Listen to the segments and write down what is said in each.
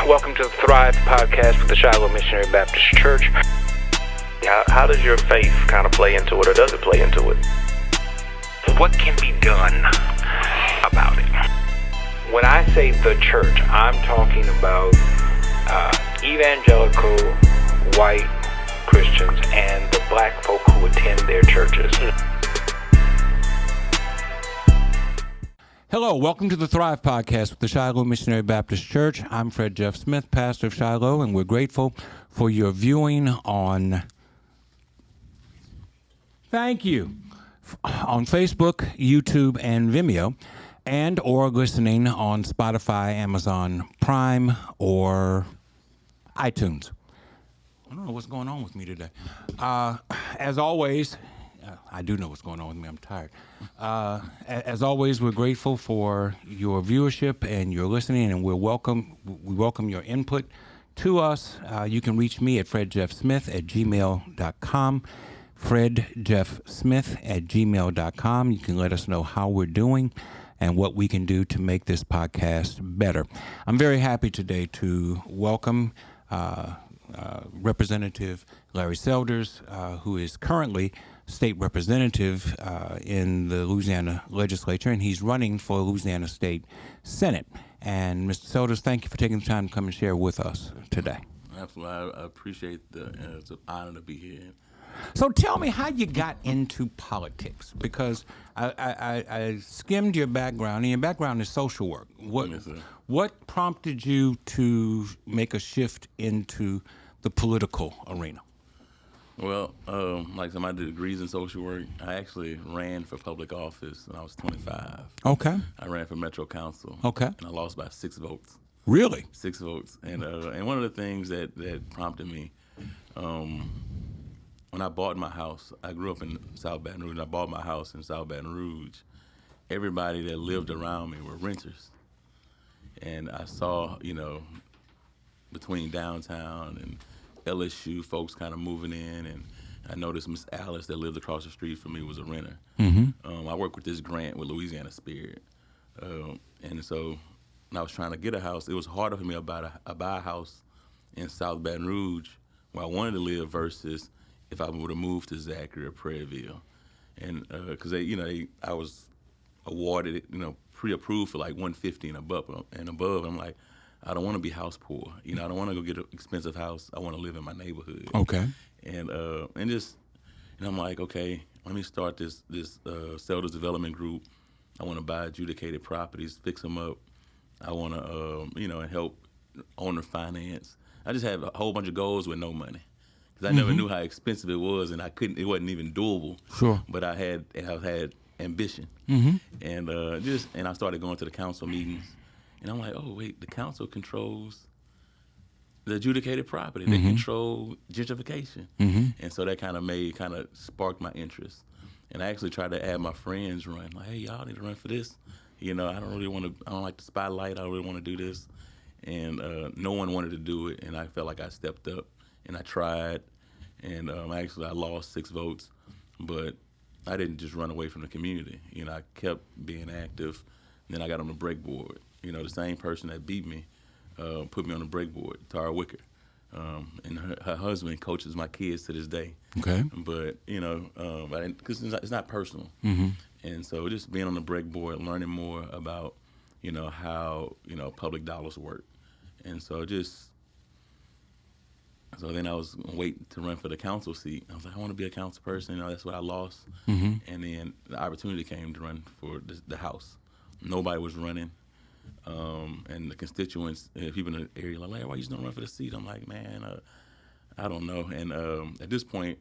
Welcome to the Thrive podcast with the Shiloh Missionary Baptist Church. How does your faith kind of play into it, or does it play into it? What can be done about it? When I say the church, I'm talking about evangelical white Christians and the black folk who attend their churches. Hello, welcome to the Thrive podcast with the Shiloh Missionary Baptist Church. I'm Fred Jeff Smith, pastor of Shiloh, and we're grateful for your viewing on Facebook, YouTube, and Vimeo, and or listening on Spotify, Amazon Prime, or iTunes. I don't know what's going on with me today. As always, I do know what's going on with me. I'm tired. As always, we're grateful for your viewership and your listening, and we welcome your input to us. You can reach me at fredjeffsmith@gmail.com, fredjeffsmith@gmail.com. You can let us know how we're doing and what we can do to make this podcast better. I'm very happy today to welcome Representative Larry Selders, who is currently state representative in the Louisiana legislature, and he's running for Louisiana State Senate. And Mr. Selders, thank you for taking the time to come and share with us today. Absolutely. I appreciate it's an honor to be here. So tell me how you got into politics, because I skimmed your background, and your background is social work. What prompted you to make a shift into the political arena? Well, like somebody did degrees in social work. I actually ran for public office when I was 25. Okay. I ran for Metro Council. Okay. And I lost by 6 votes. Really? 6 votes. And one of the things that prompted me, when I bought my house, I grew up in South Baton Rouge, and I bought my house in South Baton Rouge. Everybody that lived around me were renters. And I saw, between downtown and LSU, folks kind of moving in, and I noticed Miss Alice that lived across the street from me was a renter. Mm-hmm. I worked with this grant with Louisiana Spirit, and so when I was trying to get a house, it was harder for me to buy a house in South Baton Rouge where I wanted to live versus if I would have moved to Zachary or Prairieville, and because I was awarded pre-approved for like 150 and above. I'm like, I don't want to be house poor. I don't want to go get an expensive house. I want to live in my neighborhood. Okay. And I'm like, okay, let me start this Selders development group. I want to buy adjudicated properties, fix them up. I want to, help owner finance. I just have a whole bunch of goals with no money, because I never knew how expensive it was, and it wasn't even doable. Sure. But I had ambition, and I started going to the council meetings. And I'm like, oh, wait, the council controls the adjudicated property. They control gentrification. And so that kind of sparked my interest. And I actually tried to have my friends run. Like, hey, y'all need to run for this. I don't like the spotlight. I don't really want to do this. And no one wanted to do it. And I felt like I stepped up, and I tried. And I lost 6 votes. But I didn't just run away from the community. I kept being active. And then I got on the break board. The same person that beat me put me on the break board, T.H.R.I.V.E. And her husband coaches my kids to this day. Okay. But, because it's not personal. And so just being on the break board, learning more about, how, public dollars work. And so then I was waiting to run for the council seat. I was like, I want to be a council person. That's what I lost. And then the opportunity came to run for the House. Nobody was running. And the constituents, people in the area, like, why you just don't run for the seat? I'm like, man, I don't know. And at this point,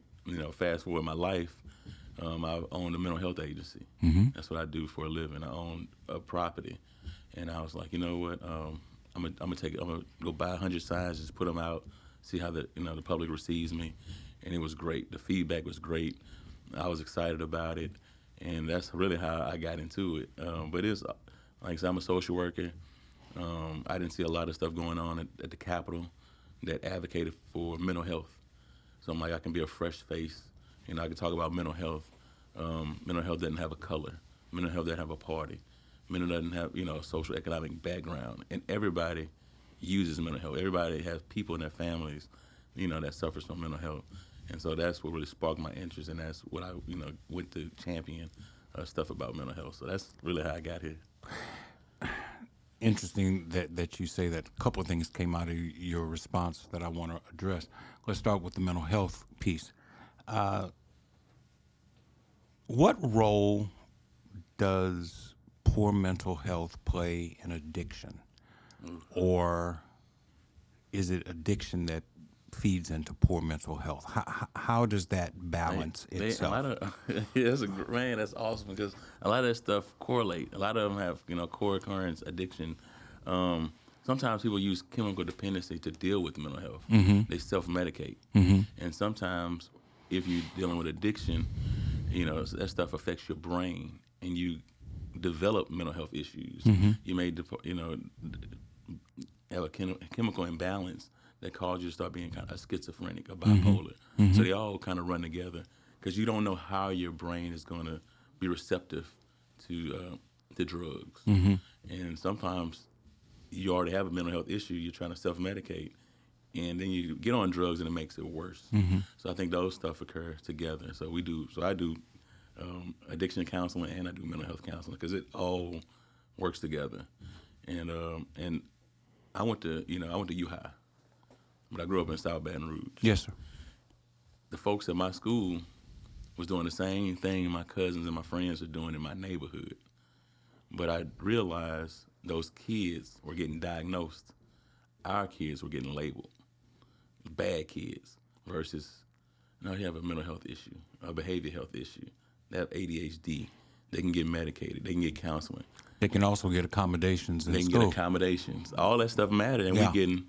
fast forward my life, I owned a mental health agency. That's what I do for a living. I own a property, and I was like, you know what? I'm gonna go buy 100 signs, just put them out, see how the public receives me, and it was great. The feedback was great. I was excited about it, and that's really how I got into it. But it's like I said, I'm a social worker. I didn't see a lot of stuff going on at the Capitol that advocated for mental health. So I'm like, I can be a fresh face. I can talk about mental health. Mental health doesn't have a color. Mental health doesn't have a party. Mental doesn't have, a social economic background. And everybody uses mental health. Everybody has people in their families, that suffers from mental health. And so that's what really sparked my interest, and that's what I, went to champion stuff about mental health. So that's really how I got here. Interesting that you say that. A couple of things came out of your response that I want to address. Let's start with the mental health piece. What role does poor mental health play in addiction? Or is it addiction that feeds into poor mental health? How does that balance itself? That's awesome, because a lot of that stuff correlate. A lot of them have, co-occurrence addiction. Sometimes people use chemical dependency to deal with mental health. They self-medicate. And sometimes if you're dealing with addiction, that stuff affects your brain and you develop mental health issues. You may, have a chemical imbalance that causes you to start being kind of schizophrenic or bipolar. So they all kind of run together, because you don't know how your brain is going to be receptive to drugs. And sometimes you already have a mental health issue, you're trying to self-medicate, and then you get on drugs and it makes it worse. So I think those stuff occur together. So I do addiction counseling and I do mental health counseling, because it all works together. And I went to U.H.I.V.E, but I grew up in South Baton Rouge. Yes, sir. The folks at my school was doing the same thing my cousins and my friends are doing in my neighborhood. But I realized those kids were getting diagnosed. Our kids were getting labeled bad kids versus, you have a mental health issue, a behavior health issue. They have ADHD. They can get medicated. They can get counseling. They can also get accommodations in They can school. get accommodations. All that stuff matters, and we're going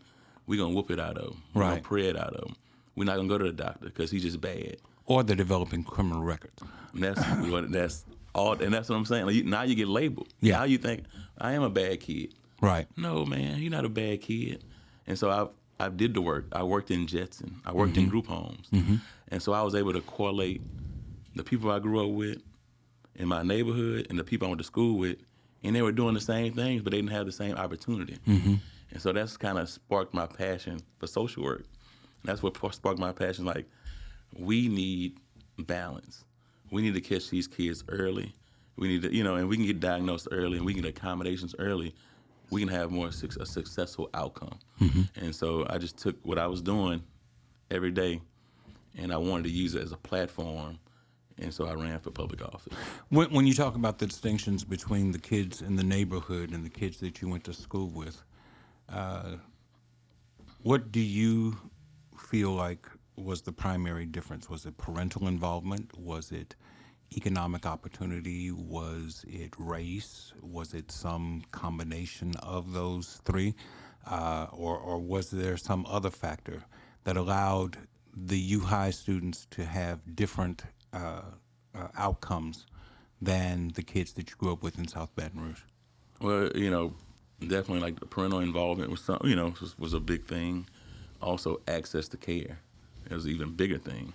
to whoop it out of them. We're going to pray it out of them. We're not going to go to the doctor because he's just bad. Or they're developing criminal records. And that's all, and that's what I'm saying. Like, now you get labeled. Yeah. Now you think, I am a bad kid. Right. No, man, you're not a bad kid. And so I did the work. I worked in Jetson. I worked in group homes. And so I was able to correlate the people I grew up with in my neighborhood and the people I went to school with, and they were doing the same things, but they didn't have the same opportunity. And so that's kind of sparked my passion for social work. And that's what sparked my passion. Like, we need balance. We need to catch these kids early. We need to, and we can get diagnosed early, and we can get accommodations early. We can have a successful outcome. And so I just took what I was doing every day, and I wanted to use it as a platform. And so I ran for public office. When you talk about the distinctions between the kids in the neighborhood and the kids that you went to school with, what do you feel like was the primary difference? Was it parental involvement? Was it economic opportunity? Was it race? Was it some combination of those three? Or was there some other factor that allowed the U-High students to have different outcomes than the kids that you grew up with in South Baton Rouge? Well, definitely like the parental involvement was was a big thing. Also, access to care. It was an even bigger thing.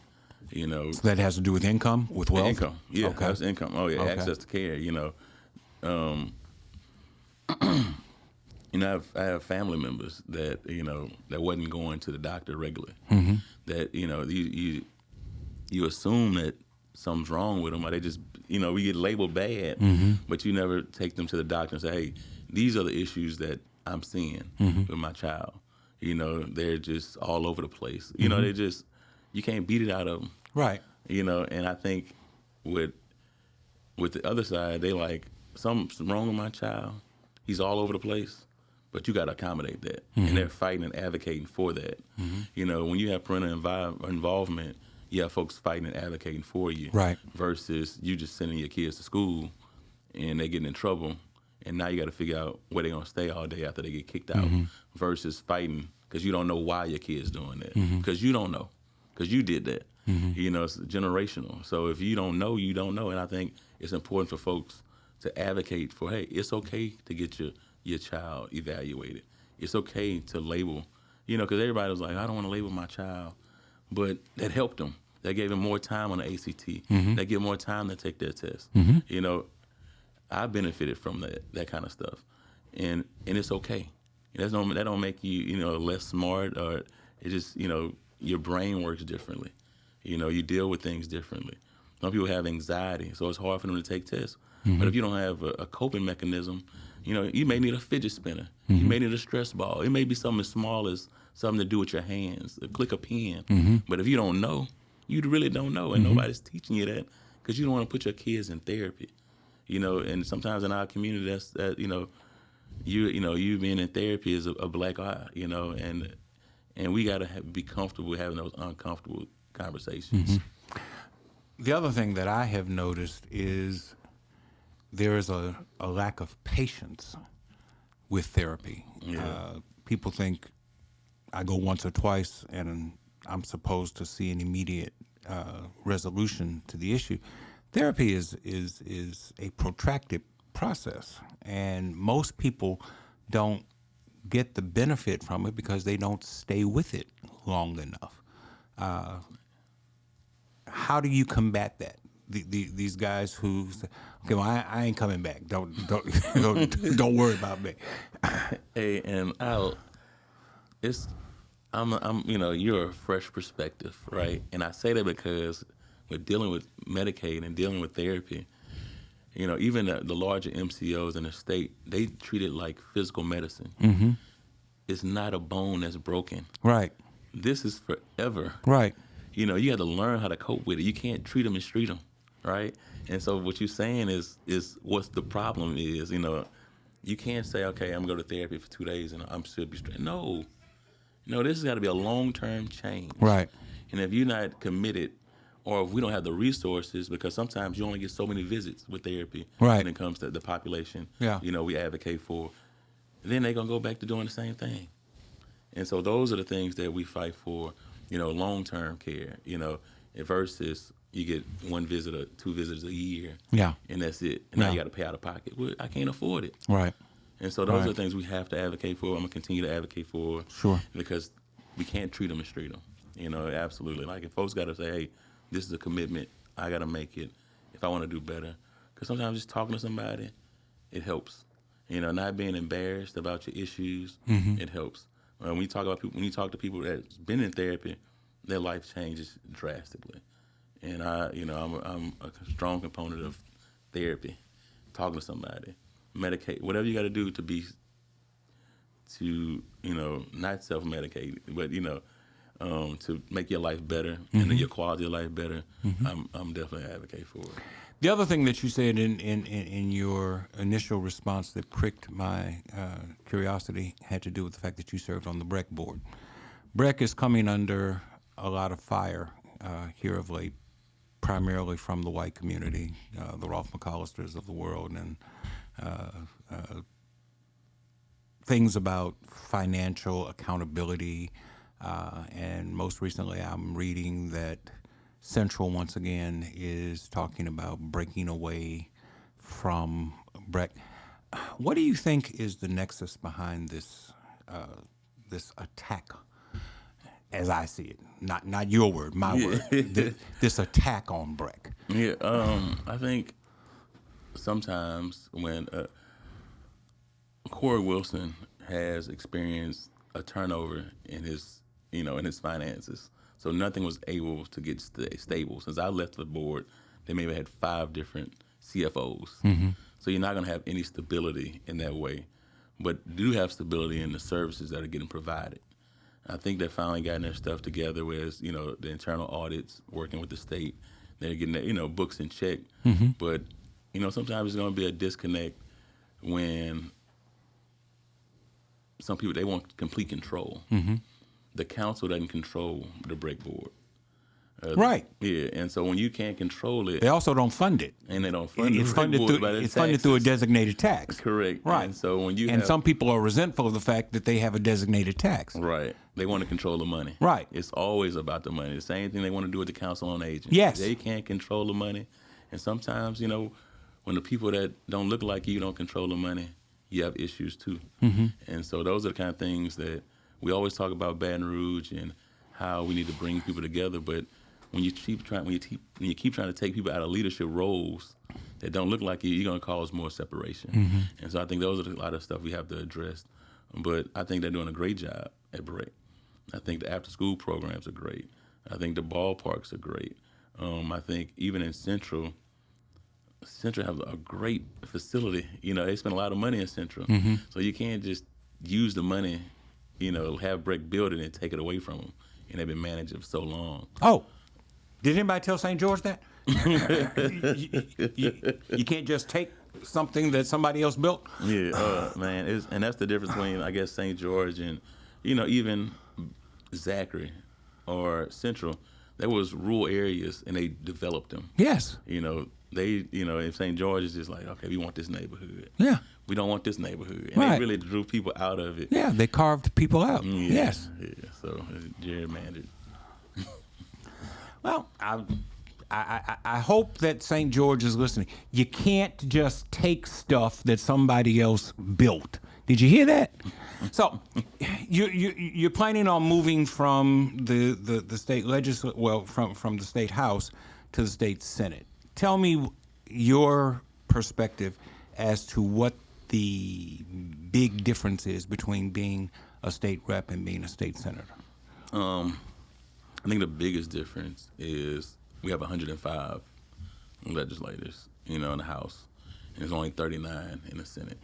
So that has to do with income, with wealth? Income, yeah. Okay. That's income. Oh, yeah, Okay. access to care, I have family members that, that wasn't going to the doctor regularly. That, you assume that something's wrong with them, or they just, we get labeled bad, but you never take them to the doctor and say, hey, these are the issues that I'm seeing with my child. They're just all over the place. They just, you can't beat it out of them. Right. And I think with the other side, they like, something's wrong with my child. He's all over the place, but you got to accommodate that. And they're fighting and advocating for that. When you have parental involvement, you have folks fighting and advocating for you. Right. Versus you just sending your kids to school and they getting in trouble, and now you got to figure out where they're going to stay all day after they get kicked out. Versus fighting because you don't know why your kid's doing that. Because you don't know. Because you did that. It's generational. So if you don't know, you don't know. And I think it's important for folks to advocate for, hey, it's okay to get your child evaluated. It's okay to label, because everybody was like, I don't want to label my child. But that helped them. That gave them more time on the ACT. That gave them more time to take their test. I benefited from that kind of stuff. And it's okay. That don't make you less smart, or it just your brain works differently. You deal with things differently. Some people have anxiety, so it's hard for them to take tests. But if you don't have a coping mechanism, you may need a fidget spinner. You may need a stress ball. It may be something as small as something to do with your hands, click a pen. But if you don't know, you really don't know, and nobody's teaching you that because you don't want to put your kids in therapy. And sometimes in our community, you being in therapy is a black eye, and we gotta be comfortable having those uncomfortable conversations. The other thing that I have noticed is there is a lack of patience with therapy. Yeah. People think I go once or twice and I'm supposed to see an immediate resolution to the issue. Therapy is a protracted process, and most people don't get the benefit from it because they don't stay with it long enough. How do you combat that? These guys who say, okay, well, I ain't coming back. Don't worry about me. Hey, and you're a fresh perspective, right? And I say that because with dealing with Medicaid and dealing with therapy, even the larger MCOs in the state, they treat it like physical medicine. It's not a bone that's broken. Right. This is forever. Right. You got to learn how to cope with it. You can't treat them and treat them, right? And so what you're saying is what's the problem is, you can't say, okay, I'm going to go to therapy for 2 days and I'm still be straight. No, this has got to be a long-term change. Right. And if you're not committed, or if we don't have the resources, because sometimes you only get so many visits with therapy when it comes to the population, we advocate for, then they're going to go back to doing the same thing. And so those are the things that we fight for, long-term care, versus you get 1 visit or 2 visits a year, and that's it. And now you got to pay out of pocket. Well, I can't afford it. Right. And so those are the things we have to advocate for. I'm going to continue to advocate for. Sure. Because we can't treat them and treat them. Absolutely. Like if folks got to say, hey, this is a commitment, I got to make it if I want to do better. Because sometimes just talking to somebody, it helps. Not being embarrassed about your issues, it helps. When you talk to people that's been in therapy, their life changes drastically. And I'm a strong component of therapy, talking to somebody, medicate, whatever you got to do to not self-medicate, but to make your life better and your quality of life better. I'm definitely an advocate for it. The other thing that you said in your initial response that pricked my curiosity had to do with the fact that you served on the BREC board. BREC is coming under a lot of fire here of late, primarily from the white community, the Rolf McCollisters of the world, and things about financial accountability. And most recently, I'm reading that Central, once again, is talking about breaking away from BREC. What do you think is the nexus behind this this attack, as I see it? Not your word, my word. This attack on BREC. Yeah, I think sometimes when Corey Wilson has experienced a turnover in his finances. So nothing was able to get stable. Since I left the board, they maybe had 5 different CFOs. So you're not going to have any stability in that way. But do have stability in the services that are getting provided. I think they're finally getting their stuff together, whereas, the internal audits, working with the state, they're getting their, books in check. But, sometimes there's going to be a disconnect when some people, they want complete control. The council doesn't control the BREC board. Right. Yeah, and so when you can't control it, they also don't fund it. And they don't fund it. It's funded through a designated tax. Correct. Right. And so when some people are resentful of the fact that they have a designated tax. Right. They want to control the money. Right. It's always about the money. The same thing they want to do with the Council on Aging. Yes. They can't control the money, and sometimes when the people that don't look like you don't control the money, you have issues too. And so those are the kind of things that we always talk about Baton Rouge and how we need to bring people together, but when you keep trying to take people out of leadership roles that don't look like you, you're going to cause more separation. And so I think those are a lot of stuff we have to address. but I think they're doing a great job at Break. I think the after-school programs are great. I think the ballparks are great. I think even in Central has a great facility. You know, they spend a lot of money in Central, so you can't just use the money, you know, have Break build it and take it away from them. And they've been managing it for so long. Oh, did anybody tell St. George that? you can't just take something that somebody else built? Yeah, man. And that's the difference between, I guess, St. George and, you know, even Zachary or Central. There was rural areas, and they developed them. Yes. You know, if St. George is just like, okay, we want this neighborhood. Yeah. We don't want this neighborhood. And Right. they really drew people out of it. Yeah, they carved people out. Yeah, Yes. Yeah, so gerrymandered. Well, I hope that St. George is listening. You can't just take stuff that somebody else built. Did you hear that? So, you're planning on moving from the state from the state house to the state senate. Tell me your perspective as to what the big difference is between being a state rep and being a state senator. I think the biggest difference is we have 105 legislators, you know, in the House, and there's only 39 in the Senate.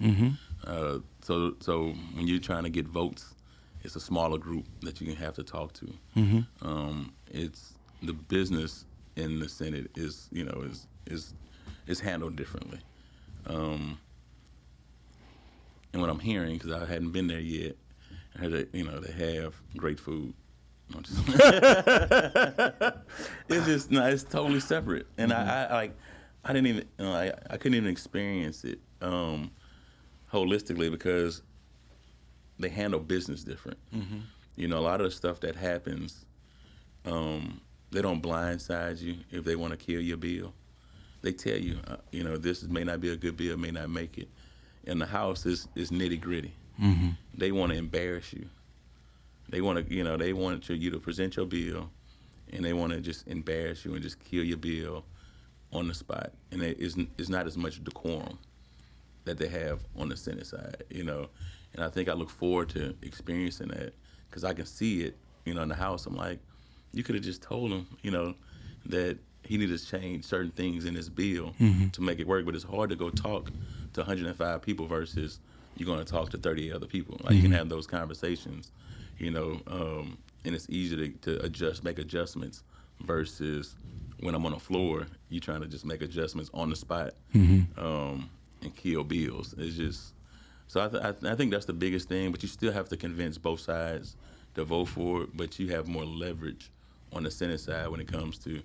So when you're trying to get votes, it's a smaller group that you can have to talk to. It's the business in the Senate is handled differently. And what I'm hearing, because I hadn't been there yet, I heard that, you know, they have great food. It's totally separate, and I didn't even, I couldn't even experience it holistically because they handle business different. You know, a lot of the stuff that happens, they don't blindside you if they want to kill your bill. They tell you, you know, this may not be a good bill, may not make it. In the House, is nitty gritty. They want to embarrass you. They want to, you know, they want you to present your bill, and they want to just embarrass you and just kill your bill on the spot. And it's not as much decorum that they have on the Senate side, you know. And I think I look forward to experiencing that because I can see it, you know, in the House. I'm like, you could have just told him, you know, that he needed to change certain things in his bill to make it work. But it's hard to go talk to 105 people versus you're going to talk to 30 other people. Like you can have those conversations. You know, and it's easy to make adjustments versus when I'm on the floor, you're trying to just make adjustments on the spot and kill bills. It's just, so I think that's the biggest thing, but you still have to convince both sides to vote for it, but you have more leverage on the Senate side when it comes to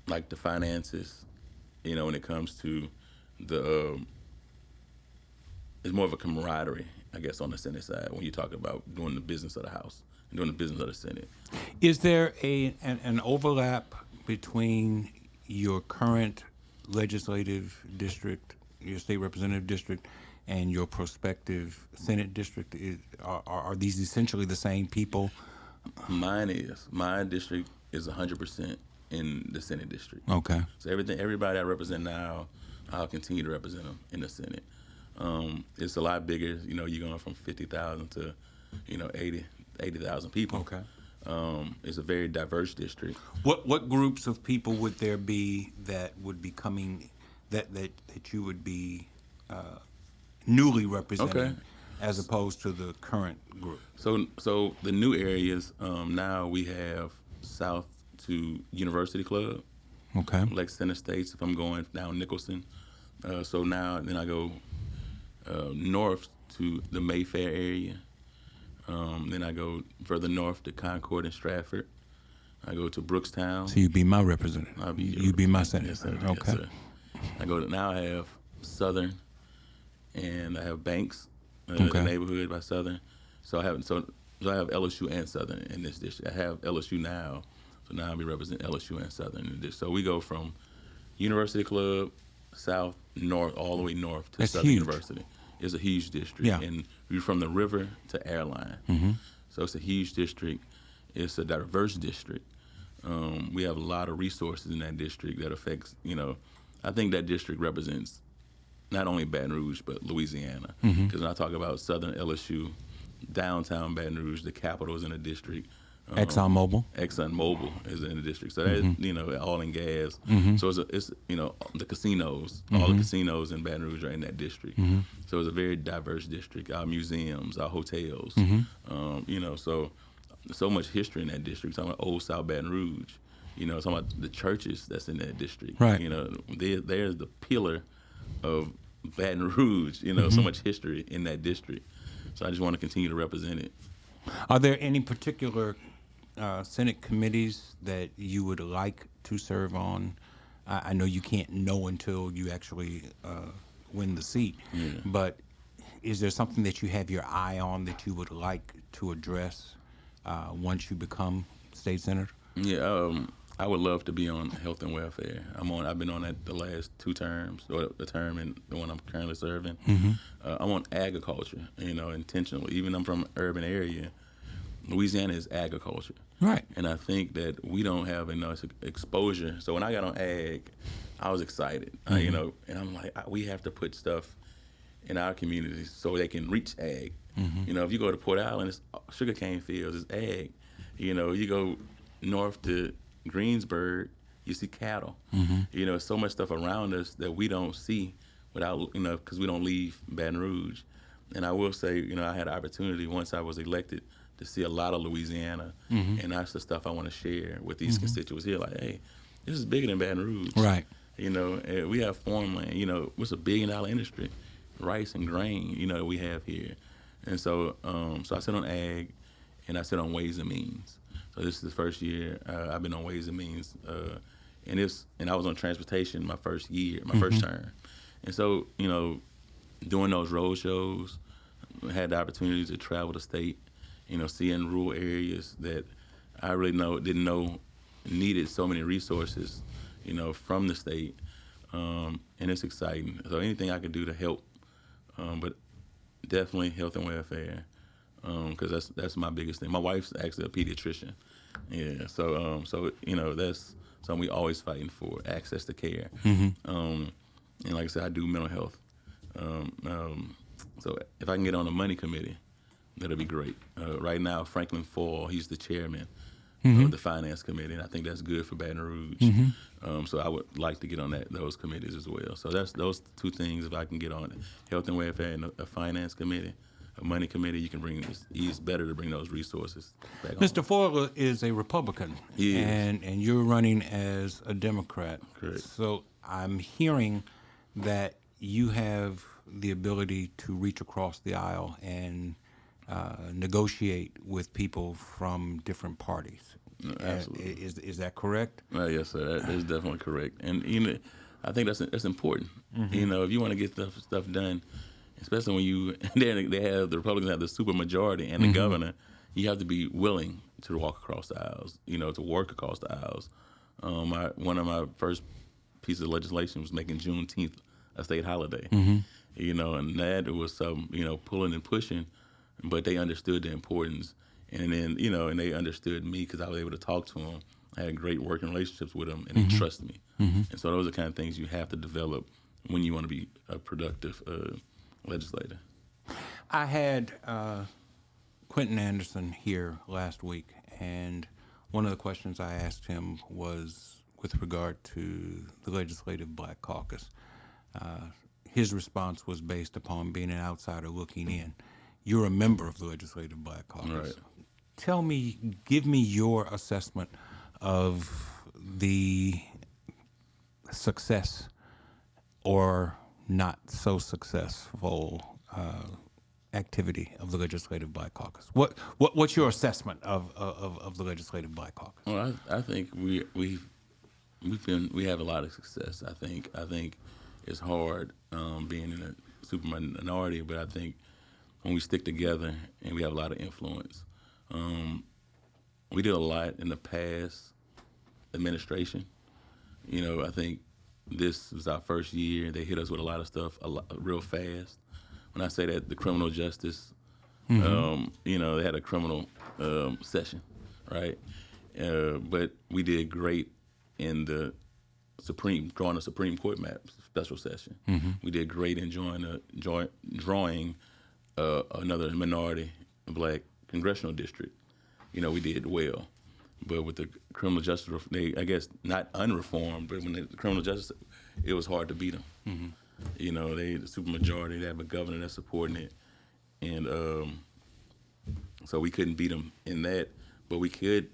like the finances, you know, when it comes to the, it's more of a camaraderie, I guess, on the Senate side when you talk about doing the business of the House and doing the business of the Senate. Is there an overlap between your current legislative district, your state representative district, and your prospective Senate district? Are these essentially the same people? My district is 100% in the Senate district. Okay. So everybody I represent now, I'll continue to represent them in the Senate. It's a lot bigger. You know, you're going from 50,000 to, you know, 80,000 people. Okay. It's a very diverse district. What groups of people would there be that would be coming, that you would be newly representing, as opposed to the current group? So the new areas, now we have south to University Club. Okay. Lexington Estates, if I'm going down Nicholson. So now, then I go north to the Mayfair area. Then I go further north to Concord and Stratford. I go to Brookstown. So you'd be my representative. You'd be my senator. Yes, sir. Okay. Yes, sir. Now I have Southern, and I have Banks, the neighborhood by Southern. So I have LSU and Southern in this district. I have LSU now, so now I'll be representing LSU and Southern in this. So we go from University Club, south, north, all the way north to Southern University. It's a huge district. Yeah. And we're from the river to Airline. So it's a huge district. It's a diverse district. We have a lot of resources in that district that affects, you know, I think that district represents not only Baton Rouge, but Louisiana. Because when I talk about Southern LSU, downtown Baton Rouge, the capital is in the district. ExxonMobil. ExxonMobil is in the district, so that oil and gas. So it's the casinos, all the casinos in Baton Rouge are in that district. So it's a very diverse district. Our museums, our hotels, so much history in that district. Talking about Old South Baton Rouge, talking about the churches that's in that district. Right. There's the pillar of Baton Rouge. So much history in that district. So I just want to continue to represent it. Are there any particular Senate committees that you would like to serve on? I know you can't know until you actually win the seat, but is there something that you have your eye on that you would like to address once you become state senator? Yeah, I would love to be on health and welfare. I've been on that the last 2 terms, or the term and the one I'm currently serving. I'm on agriculture, intentionally. Even though I'm from an urban area, Louisiana is agriculture. Right. And I think that we don't have enough exposure. So when I got on ag, I was excited, and I'm like, we have to put stuff in our communities so they can reach ag. If you go to Port Island, it's sugarcane fields, it's ag. You go north to Greensburg, you see cattle. So much stuff around us that we don't see without, because we don't leave Baton Rouge. And I will say, I had an opportunity once I was elected to see a lot of Louisiana, and that's the stuff I want to share with these constituents here. Like, hey, this is bigger than Baton Rouge. Right. We have farmland. It's a $1 billion industry, rice and grain. We have here, and so I sit on ag, and I sit on Ways and Means. So this is the first year I've been on Ways and Means, and I was on transportation my first year, my first term, and so doing those road shows, I had the opportunity to travel the state. Seeing rural areas that I really didn't know needed so many resources, from the state, and it's exciting. So anything I can do to help, but definitely health and welfare, because that's my biggest thing. My wife's actually a pediatrician, so that's something we always fighting for, access to care, and like I said, I do mental health. So if I can get on the money committee, that'll be great. Right now, Franklin Fall, he's the chairman of the finance committee, and I think that's good for Baton Rouge. So I would like to get on those committees as well. So that's those 2 things. If I can get on health and welfare and a finance committee, a money committee, you can bring. It's better to bring those resources back. Mr. Foyle is a Republican, and you're running as a Democrat. Correct. So I'm hearing that you have the ability to reach across the aisle and negotiate with people from different parties. Absolutely. Is that correct? Yes, sir. That is definitely correct. And I think that's important. If you want to get stuff done, especially when the Republicans have the super majority and the governor, you have to be willing to walk across the aisles. To work across the aisles. One of my first pieces of legislation was making Juneteenth a state holiday. And that was some pulling and pushing. But they understood the importance, and then and they understood me because I was able to talk to them. I had great working relationships with them, and they trust me. And so those are the kind of things you have to develop when you want to be a productive legislator. I had Quentin Anderson here last week, and one of the questions I asked him was with regard to the Legislative Black Caucus. His response was based upon being an outsider looking in. You're a member of the Legislative Black Caucus. Right. Give me your assessment of the success or not so successful activity of the Legislative Black Caucus. What's your assessment of the Legislative Black Caucus? Well, I think we have a lot of success. I think it's hard being in a super minority, but I think when we stick together and we have a lot of influence. We did a lot in the past administration. I think this was our first year. They hit us with a lot of stuff real fast. When I say that, the criminal justice, they had a criminal session, right? But we did great in the drawing a Supreme Court map special session. We did great in drawing another minority black congressional district. We did well. But with the criminal justice, I guess not unreformed, but when the criminal justice, it was hard to beat them. They the supermajority, they have a governor that's supporting it, and so we couldn't beat them in that. But we could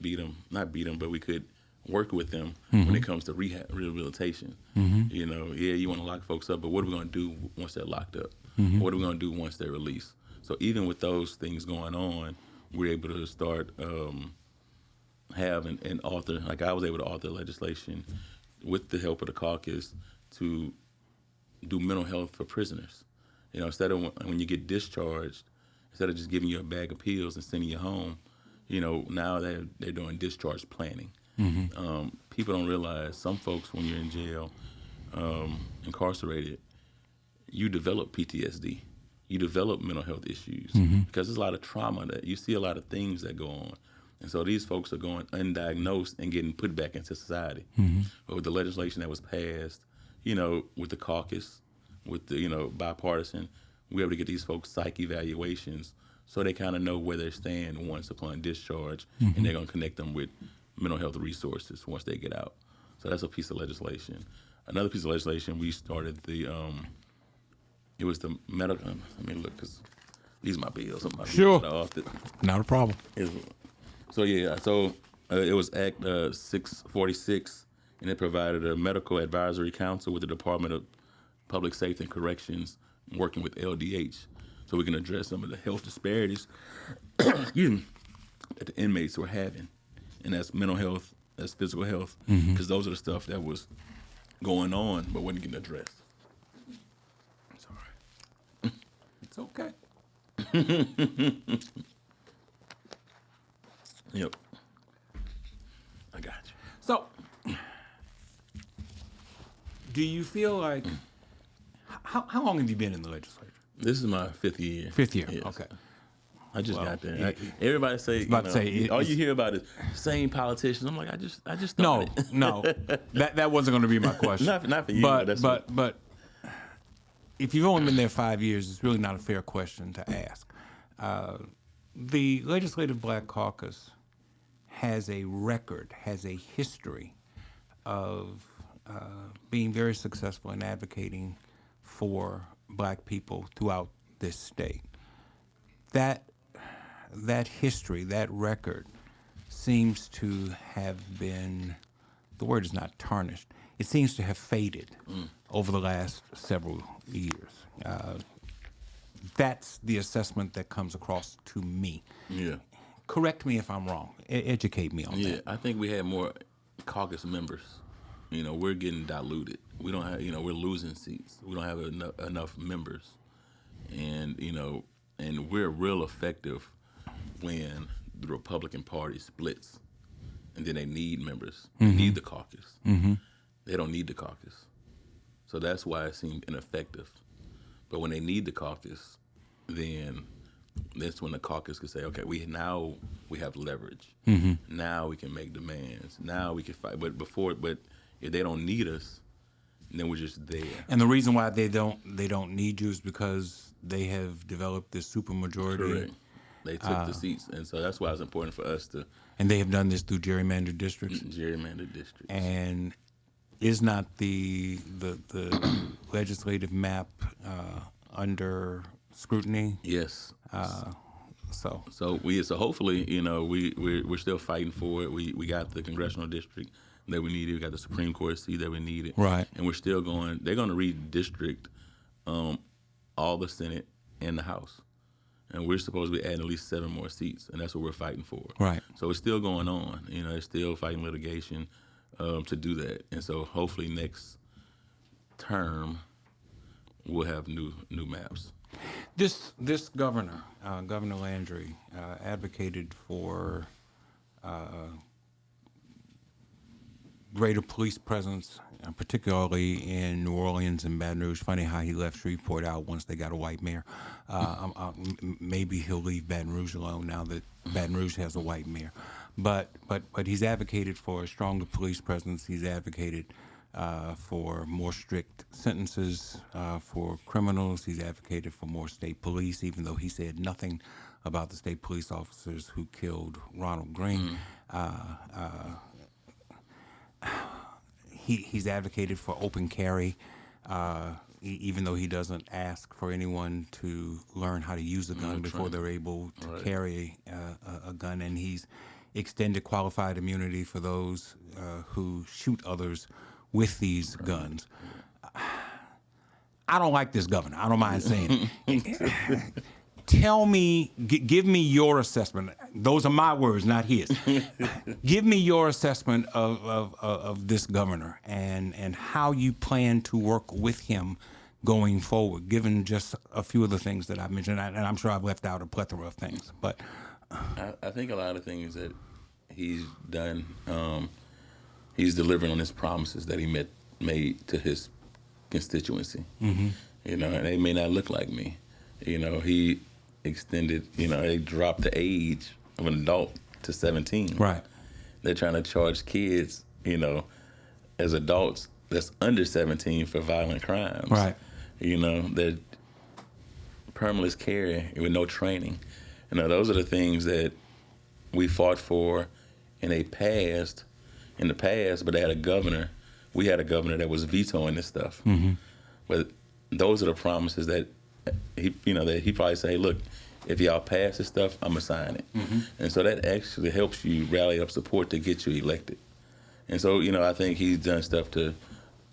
not beat them, but we could work with them when it comes to rehabilitation. You want to lock folks up, but what are we going to do once they're locked up? What are we going to do once they're released? So even with those things going on, we're able to start have and author, like I was able to author legislation with the help of the caucus to do mental health for prisoners. Instead of when you get discharged, instead of just giving you a bag of pills and sending you home, now they're doing discharge planning. People don't realize some folks, when you're in jail, incarcerated, you develop PTSD. You develop mental health issues because there's a lot of trauma that you see, a lot of things that go on. And so these folks are going undiagnosed and getting put back into society. But with the legislation that was passed, with the caucus, with the, bipartisan, we're able to get these folks psych evaluations so they kind of know where they stand once upon discharge, and they're going to connect them with mental health resources once they get out. So that's a piece of legislation. Another piece of legislation, we started it was the medical, let me look, because these are my bills. Sure. Not a problem. So it was Act 646, and it provided a medical advisory council with the Department of Public Safety and Corrections, working with LDH, so we can address some of the health disparities that the inmates were having, and that's mental health, that's physical health, because those are the stuff that was going on but wasn't getting addressed. Sorry, it's okay. Yep. I got you. So, do you feel like, how long have you been in the legislature? This is my fifth year. Fifth year, yes. Okay. I just got there. Everybody say, all you hear about is same politicians. I'm like, I just started. No. That wasn't going to be my question. not for you. But if you've only been there 5 years, it's really not a fair question to ask. The Legislative Black Caucus has a history of being very successful in advocating for black people throughout this state. That history, that record, seems to have been, the word is not tarnished, it seems to have faded over the last several years. That's the assessment that comes across to me. Yeah. Correct me if I'm wrong. Educate me on that. Yeah, I think we had more caucus members. We're getting diluted. We don't have, we're losing seats. We don't have enough members. And, and we're real effective when the Republican Party splits and then they need members. They need the caucus. They don't need the caucus. So that's why it seemed ineffective. But when they need the caucus, then that's when the caucus could say, okay, we have leverage. Now we can make demands. Now we can fight. But if they don't need us, then we're just there. And the reason why they don't need you is because they have developed this supermajority. Correct. They took the seats, and so that's why it's important for us to. And they have done this through gerrymandered districts. Gerrymandered districts. And is not the legislative map under scrutiny? Yes. So hopefully, we're still fighting for it. We got the congressional district that we needed. We got the Supreme Court seat that we needed. Right. And we're still going. They're going to redistrict all the Senate and the House, and we're supposed to be adding at least 7 more seats, and that's what we're fighting for. Right. So it's still going on. They're still fighting litigation to do that, and so hopefully next term we'll have new maps. This governor, Governor Landry, advocated for greater police presence, particularly in New Orleans and Baton Rouge. Funny how he left Shreveport out once they got a white mayor. Maybe he'll leave Baton Rouge alone now that Baton Rouge has a white mayor. But he's advocated for a stronger police presence. He's advocated for more strict sentences for criminals. He's advocated for more state police, even though he said nothing about the state police officers who killed Ronald Green. He's advocated for open carry, even though he doesn't ask for anyone to learn how to use a gun before they're able to carry a gun. And he's extended qualified immunity for those who shoot others with these guns. I don't like this governor. I don't mind saying it. Tell me, give me your assessment. Those are my words, not his. Give me your assessment of this governor and how you plan to work with him going forward, given just a few of the things that I've mentioned. And I'm sure I've left out a plethora of things. But I think a lot of things that he's done, he's delivering on his promises that he made to his constituency. Mm-hmm. You know, and they may not look like me. You know, he extended, you know, they dropped the age of an adult to 17. Right. They're trying to charge kids, you know, as adults that's under 17 for violent crimes. Right. You know, they're permitless carry with no training. You know, those are the things that we fought for in the past, but they had a governor. We had a governor that was vetoing this stuff. Mm-hmm. But those are the promises that he, you know, that he probably say, look, if y'all pass this stuff, I'm gonna sign it. Mm-hmm. And so that actually helps you rally up support to get you elected. And so, you know, I think he's done stuff to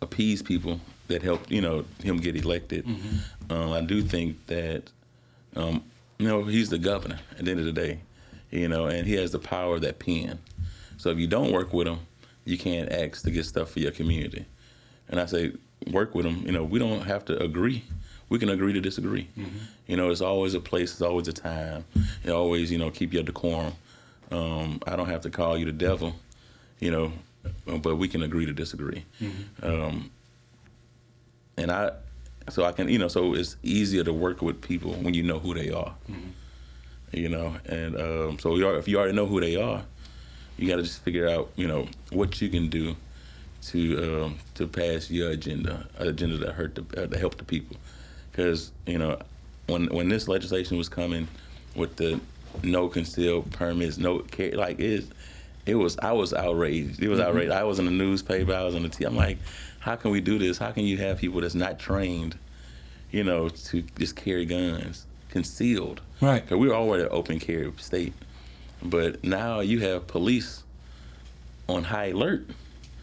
appease people that helped, you know, him get elected. Mm-hmm. I do think that, you know, he's the governor at the end of the day, you know, and he has the power of that pen. So if you don't work with him, you can't ask to get stuff for your community. And I say, work with him. You know, we don't have to agree. We can agree to disagree. Mm-hmm. You know, it's always a place, it's always a time. You always, you know, keep your decorum. I don't have to call you the devil, you know, but we can agree to disagree. Mm-hmm. And I can, you know, so it's easier to work with people when you know who they are. Mm-hmm. You know, and so if you already know who they are, you got to just figure out, you know, what you can do to pass your agenda that help the people. Because, you know, when this legislation was coming with the no concealed permits, no carry, like it was, I was outraged. It was outraged. I was in the newspaper, I was on the TV. I'm like, how can we do this? How can you have people that's not trained, you know, to just carry guns concealed? Right. Because we were already an open carry state. But now you have police on high alert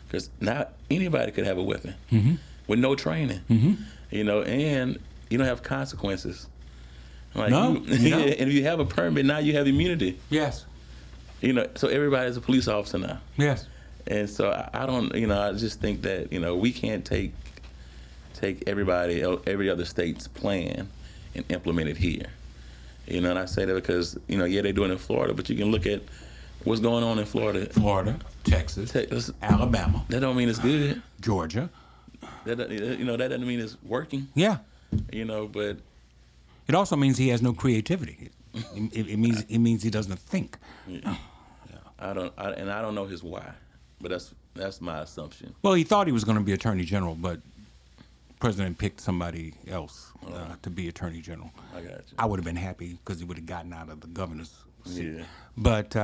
because now anybody could have a weapon with no training, you know, and you don't have consequences. Like no. And if you have a permit, now you have immunity. Yes. You know, so everybody's a police officer now. Yes. And so I don't, you know, I just think that, you know, we can't take every other state's plan and implement it here. You know, and I say that because, you know, yeah, they're doing it in Florida, but you can look at what's going on in Florida. Texas, Alabama. That don't mean it's good. Georgia. That, you know, that doesn't mean it's working. Yeah. You know, but it also means he has no creativity. It means he doesn't think. Yeah. I don't know his why, but that's my assumption. Well, he thought he was going to be Attorney General, but the president picked somebody else to be Attorney General. I got you. I would have been happy because he would have gotten out of the governor's seat. Yeah. But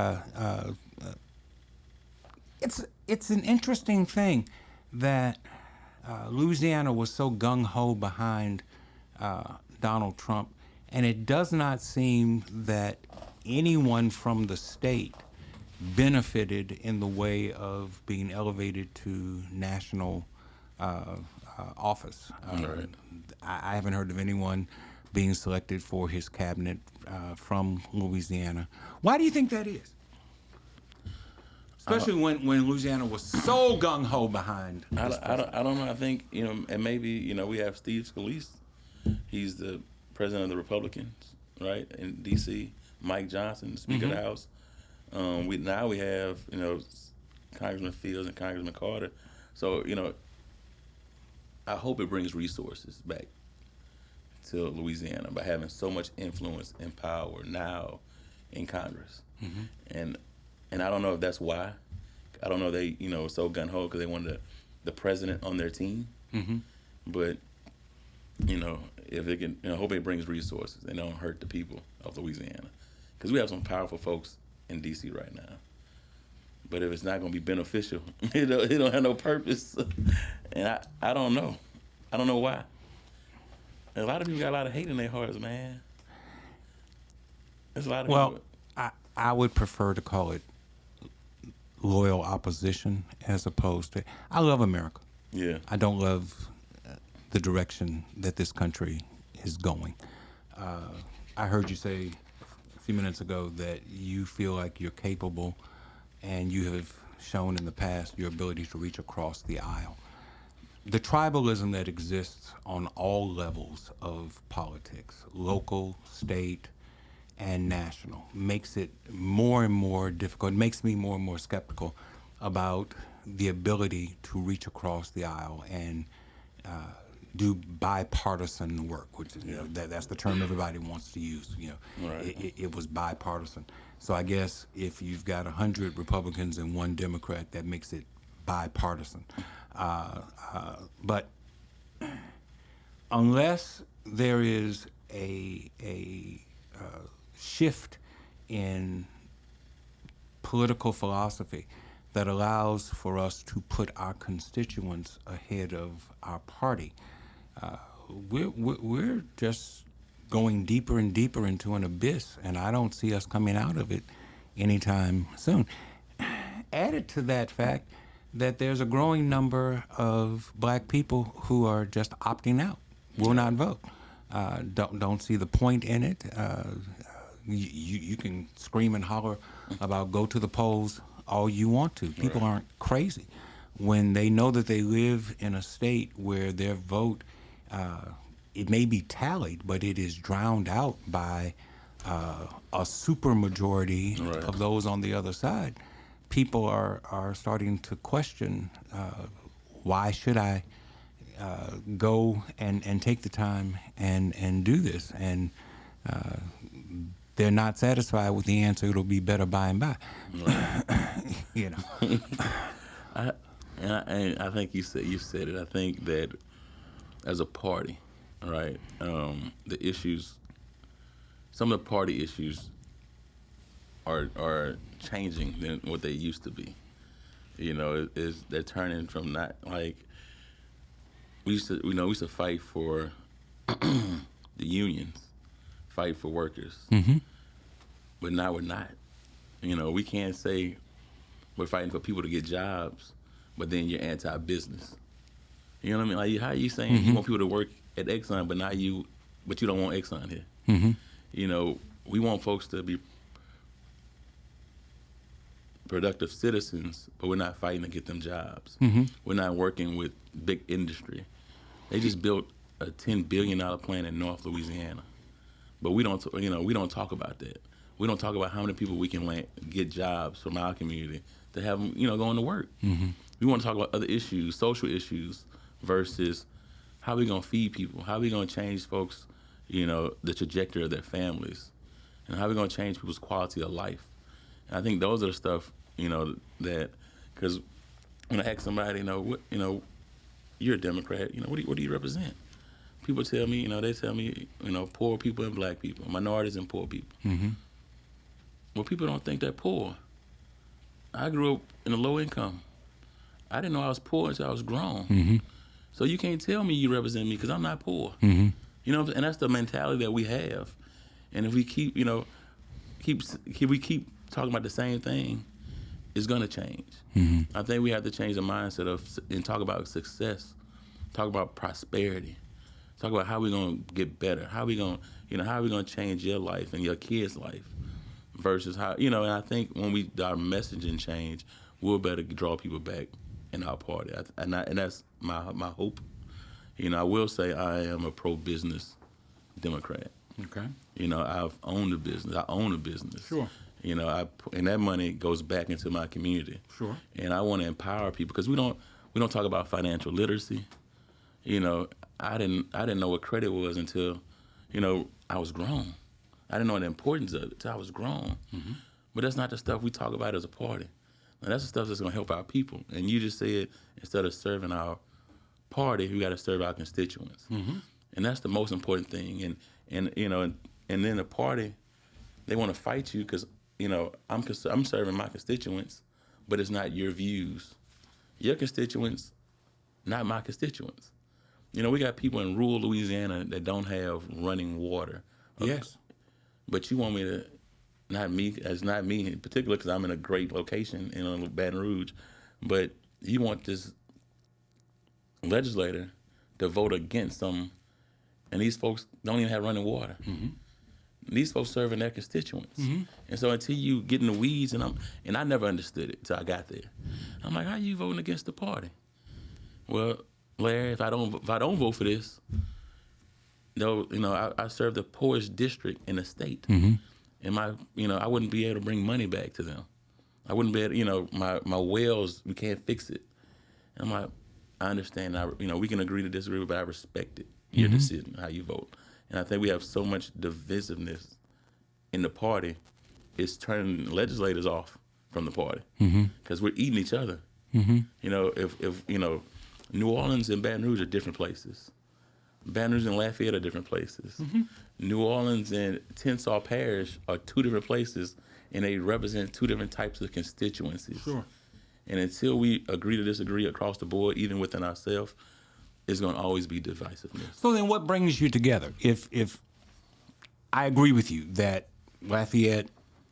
it's an interesting thing that Louisiana was so gung-ho behind Donald Trump, and it does not seem that anyone from the state benefited in the way of being elevated to national office. Right. I haven't heard of anyone being selected for his cabinet from Louisiana. Why do you think that is? Especially when Louisiana was so gung-ho behind this I don't know. I think, you know, and maybe, you know, we have Steve Scalise. He's the president of the Republicans, right, in D.C. Mike Johnson, Speaker of the House. We have, you know, Congressman Fields and Congressman Carter. So, you know, I hope it brings resources back to Louisiana by having so much influence and power now in Congress. And I don't know if that's why. I don't know they, you know, so gung-ho because they wanted to the president on their team. But if it can, hope it brings resources and don't hurt the people of Louisiana, because we have some powerful folks in D.C. right now. But if it's not going to be beneficial, it don't have no purpose. And I don't know. I don't know why. And a lot of people got a lot of hate in their hearts, man. There's a lot of people. I would prefer to call it loyal opposition as opposed to. I love America. Yeah. I don't love the direction that this country is going. I heard you say a few minutes ago that you feel like you're capable, and you have shown in the past your ability to reach across the aisle. The tribalism that exists on all levels of politics, local, state, and national, makes it more and more difficult. It makes me more and more skeptical about the ability to reach across the aisle and do bipartisan work, which that's the term everybody wants to use. Right. It was bipartisan. So I guess if you've got 100 Republicans and 1 Democrat, that makes it bipartisan. But unless there is a shift in political philosophy that allows for us to put our constituents ahead of our party, we're just going deeper and deeper into an abyss, and I don't see us coming out of it anytime soon. Added to that fact that there's a growing number of black people who are just opting out, will not vote, don't see the point in it. You can scream and holler about go to the polls all you want to. People aren't crazy when they know that they live in a state where their vote, it may be tallied, but it is drowned out by a super majority of those on the other side. People are starting to question, why should I go and take the time and do this? And they're not satisfied with the answer. It'll be better by and by. I think you said it. I think that as a party, right, the issues, some of the party issues are changing than what they used to be. They're turning from not like we used to fight for the unions, fight for workers, but now we're not. We can't say we're fighting for people to get jobs, but then you're anti-business. You know what I mean? Like, how are you saying you want people to work at Exxon, but you don't want Exxon here? We want folks to be productive citizens, but we're not fighting to get them jobs. We're not working with big industry. They just built a $10 billion plant in North Louisiana, but we don't talk about that. We don't talk about how many people we can get jobs from our community to have them, going to work. We want to talk about other issues, social issues, versus how we gonna feed people, how we gonna change folks, the trajectory of their families, and how we gonna change people's quality of life. And I think those are the stuff, that, because when I ask somebody, you're a Democrat, what do you represent? People tell me, they tell me, poor people and black people, minorities and poor people. Well, people don't think they're poor. I grew up in a low income. I didn't know I was poor until I was grown. So you can't tell me you represent me because I'm not poor. And that's the mentality that we have. And if we keep talking about the same thing, it's gonna change. I think we have to change the mindset and talk about success, talk about prosperity, talk about how we're gonna get better, how we gonna change your life and your kids' life, versus how and I think when our messaging change, we'll better draw people back in our party, and that's my hope. I will say I am a pro-business Democrat. Okay. I've owned a business. I own a business. Sure. And that money goes back into my community. Sure. And I want to empower people because we don't talk about financial literacy. I didn't know what credit was until, I was grown. I didn't know the importance of it until I was grown. But that's not the stuff we talk about as a party. And that's the stuff that's going to help our people. And you just said, instead of serving our party, we got to serve our constituents. And that's the most important thing. And then the party, they want to fight you because, I'm serving my constituents, but it's not your views. Your constituents, not my constituents. We got people in rural Louisiana that don't have running water. Yes. But you want me to, not me in particular, because I'm in a great location in Baton Rouge, but you want this legislator to vote against them, and these folks don't even have running water. These folks serving their constituents. And so until you get in the weeds, and I never understood it until I got there. I'm like, how you voting against the party? Well, Larry, if I don't vote for this, I serve the poorest district in the state. And I wouldn't be able to bring money back to them. I wouldn't be able to, my wells, we can't fix it. And I'm like, I understand. We can agree to disagree, but I respect it. Your decision, how you vote. And I think we have so much divisiveness in the party, it's turning legislators off from the party because we're eating each other. If New Orleans and Baton Rouge are different places. Baton Rouge and Lafayette are different places. New Orleans and Tensar Parish are two different places, and they represent two different types of constituencies. Sure. And until we agree to disagree across the board, even within ourselves, it's going to always be divisiveness. So then what brings you together? If I agree with you that Lafayette,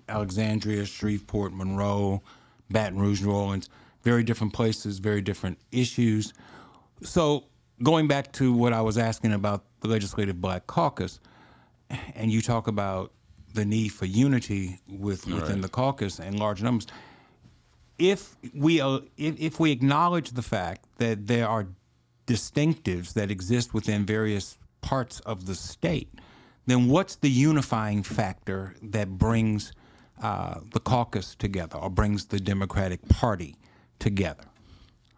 Alexandria, Shreveport, Monroe, Baton Rouge, New Orleans, very different places, very different issues. So going back to what I was asking about the Legislative Black Caucus, and you talk about the need for unity within the caucus and large numbers. If we acknowledge the fact that there are distinctives that exist within various parts of the state, then what's the unifying factor that brings the caucus together or brings the Democratic Party together?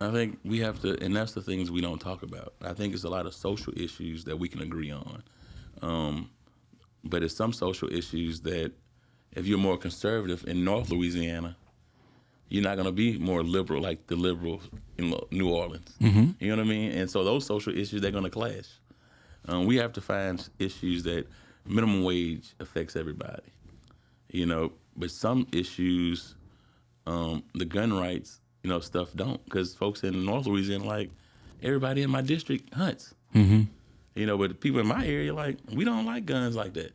I think we have to, and that's the things we don't talk about. I think it's a lot of social issues that we can agree on. But it's some social issues that if you're more conservative in North Louisiana, you're not going to be more liberal like the liberals in New Orleans. You know what I mean? And so those social issues, they're going to clash. We have to find issues that minimum wage affects everybody. But some issues, the gun rights, stuff don't, because folks in North Louisiana, like, everybody in my district hunts. But the people in my area, like, we don't like guns like that.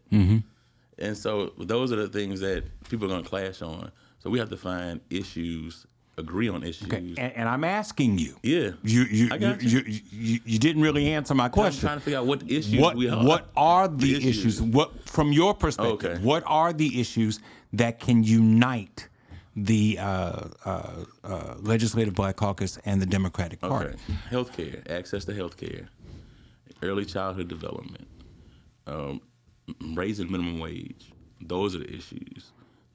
And so those are the things that people are going to clash on. So we have to find issues, agree on issues. Okay. And I'm asking you. Yeah. You didn't really answer my question. I'm trying to figure out what issues we are. What are the issues? What, from your perspective, what are the issues that can unite the Legislative Black Caucus and the Democratic Party? Healthcare, access to healthcare, early childhood development, raising minimum wage. Those are the issues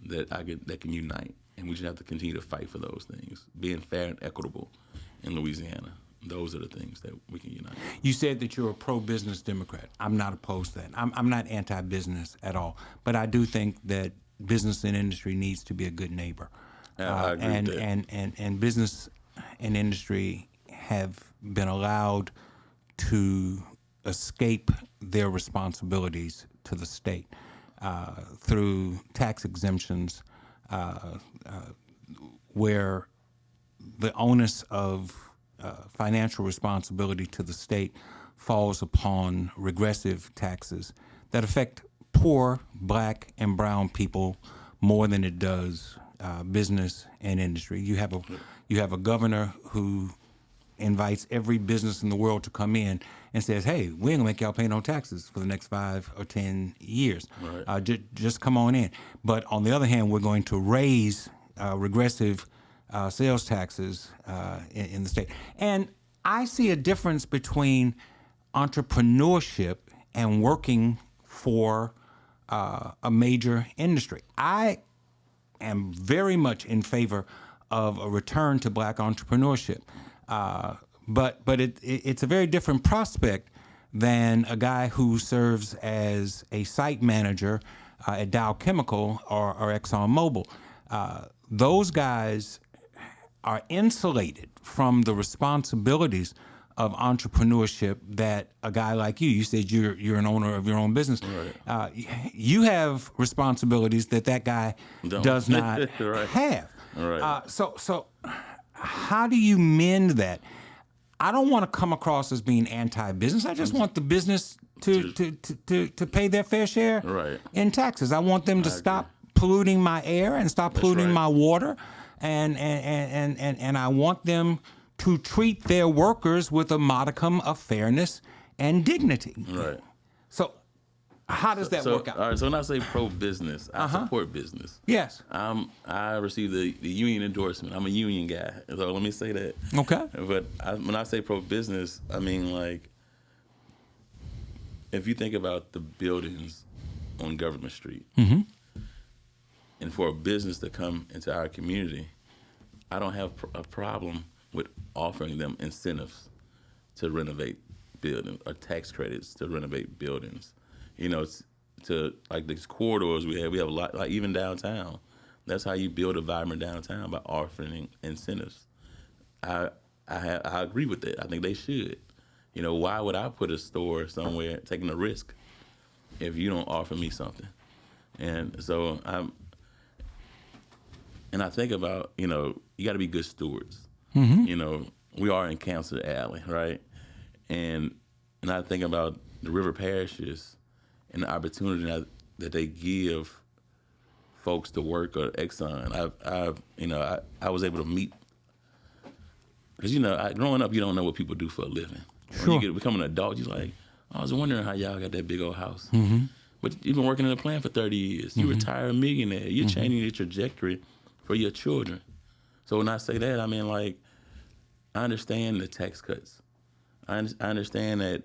that can unite, and we should have to continue to fight for those things. Being fair and equitable in Louisiana. Those are the things that we can unite. You said that you're a pro-business Democrat. I'm not opposed to that. I'm not anti-business at all, but I do think that business and industry needs to be a good neighbor. I agree with that. And business and industry have been allowed to escape their responsibilities to the state through tax exemptions, where the onus of financial responsibility to the state falls upon regressive taxes that affect poor Black and brown people more than it does business and industry. You have a governor who invites every business in the world to come in and says, "Hey, we ain't gonna make y'all pay no taxes for the next 5 or 10 years. Just come on in." But on the other hand, we're going to raise regressive sales taxes in the state. And I see a difference between entrepreneurship and working for a major industry. I am very much in favor of a return to Black entrepreneurship. But it's a very different prospect than a guy who serves as a site manager at Dow Chemical or ExxonMobil. Those guys are insulated from the responsibilities of entrepreneurship that a guy like you said you're an owner of your own business. Right. You have responsibilities that guy does not Right. have. Right. So how do you mend that? I don't want to come across as being anti-business. I just want the business to pay their fair share Right. in taxes. I want them to stop polluting my air and stop polluting right. my water, and I want them to treat their workers with a modicum of fairness and dignity. Right. So how does that work out? All right. So when I say pro-business, I support business. Yes. I received the union endorsement. I'm a union guy, so let me say that. Okay. But when I say pro-business, I mean, like, if you think about the buildings on Government Street, and for a business to come into our community, I don't have a problem with offering them incentives to renovate buildings or tax credits to renovate buildings. You know, to like these corridors we have a lot, like even downtown. That's how you build a vibrant downtown, by offering incentives. I agree with that. I think they should. You know, why would I put a store somewhere taking a risk if you don't offer me something? And so I think about, you know, you got to be good stewards. You know, we are in Council Alley, right? And I think about the river parishes and the opportunity that they give folks to work at Exxon. I was able to meet, because, you know, growing up, you don't know what people do for a living. Sure. When you become an adult, you're like, I was wondering how y'all got that big old house. But you've been working in a plant for 30 years. You retire a millionaire. You're changing your trajectory for your children. So when I say that, I mean, like, I understand the tax cuts. I understand that